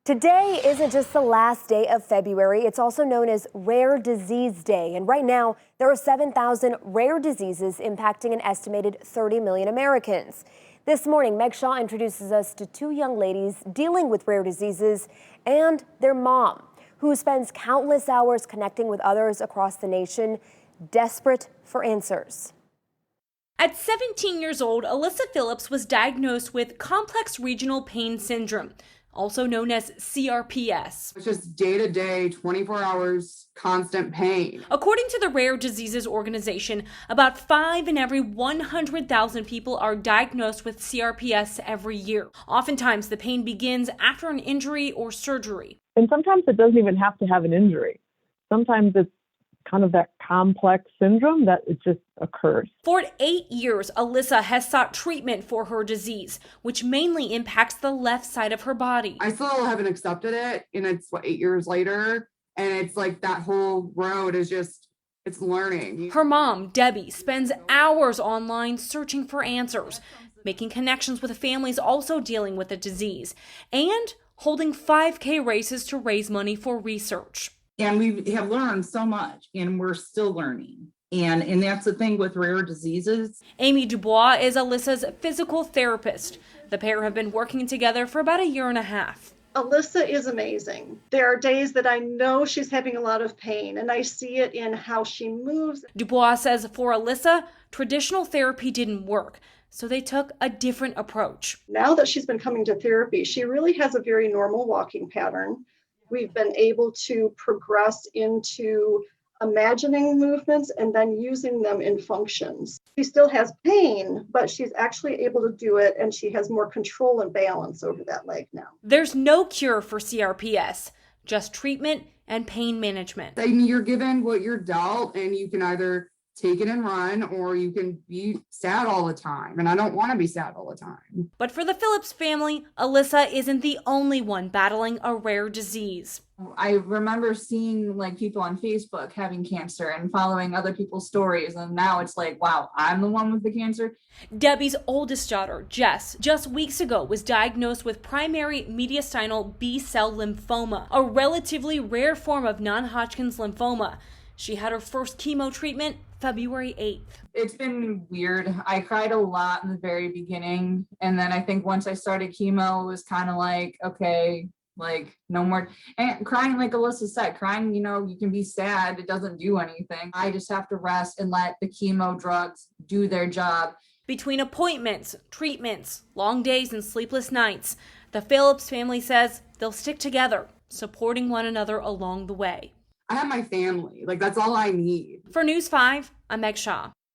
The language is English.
Today isn't just the last day of February, it's also known as Rare Disease Day. And right now, there are 7,000 rare diseases impacting an estimated 30 million Americans. This morning, Meg Shaw introduces us to two young ladies dealing with rare diseases and their mom, who spends countless hours connecting with others across the nation, desperate for answers. At 17 years old, ALYSSA PHILLIPS was diagnosed with complex regional pain syndrome, also known as CRPS. It's just day-to-day, 24 hours, constant pain. According to the Rare Diseases Organization, about 5 in every 100,000 people are diagnosed with CRPS every year. Oftentimes, the pain begins after an injury or surgery. And sometimes it doesn't even have to have an injury. Sometimes it's kind of that complex syndrome that it just occurs. For 8 years, ALYSSA has sought treatment for her disease, which mainly impacts the left side of her body. I still haven't accepted it, and it's 8 years later, and it's like that whole road is just, it's learning. Her mom, Debbie, spends hours online searching for answers, making connections with families also dealing with the disease, and holding 5K races to raise money for research. And we have learned so much, and we're still learning. And that's the thing with rare diseases. Amy Dubois is ALYSSA's physical therapist. The pair have been working together for about a year and a half. ALYSSA is amazing. There are days that I know she's having a lot of pain, and I see it in how she moves. Dubois says for ALYSSA, traditional therapy didn't work, so they took a different approach. Now that she's been coming to therapy, she really has a very normal walking pattern. We've been able to progress into imagining movements and then using them in functions. She still has pain, but she's actually able to do it, and she has more control and balance over that leg now. There's no cure for CRPS, just treatment and pain management. And you're given what you're dealt, and you can either take it and run, or you can be sad all the time. And I don't want to be sad all the time. But for the Phillips family, ALYSSA isn't the only one battling a rare disease. I remember seeing like people on Facebook having cancer and following other people's stories. And now it's like, wow, I'm the one with the cancer. Debbie's oldest daughter, Jess, just weeks ago was diagnosed with primary mediastinal B-cell lymphoma, a relatively rare form of non-Hodgkin's lymphoma. She had her first chemo treatment February 8th. It's been weird. I cried a lot in the very beginning. And then I think once I started chemo, it was kind of like, okay, like no more. And crying, like ALYSSA said, crying, you can be sad. It doesn't do anything. I just have to rest and let the chemo drugs do their job. Between appointments, treatments, long days, and sleepless nights, the Phillips family says they'll stick together, supporting one another along the way. I have my family. Like, that's all I need. For News 5, I'm Meg Shaw.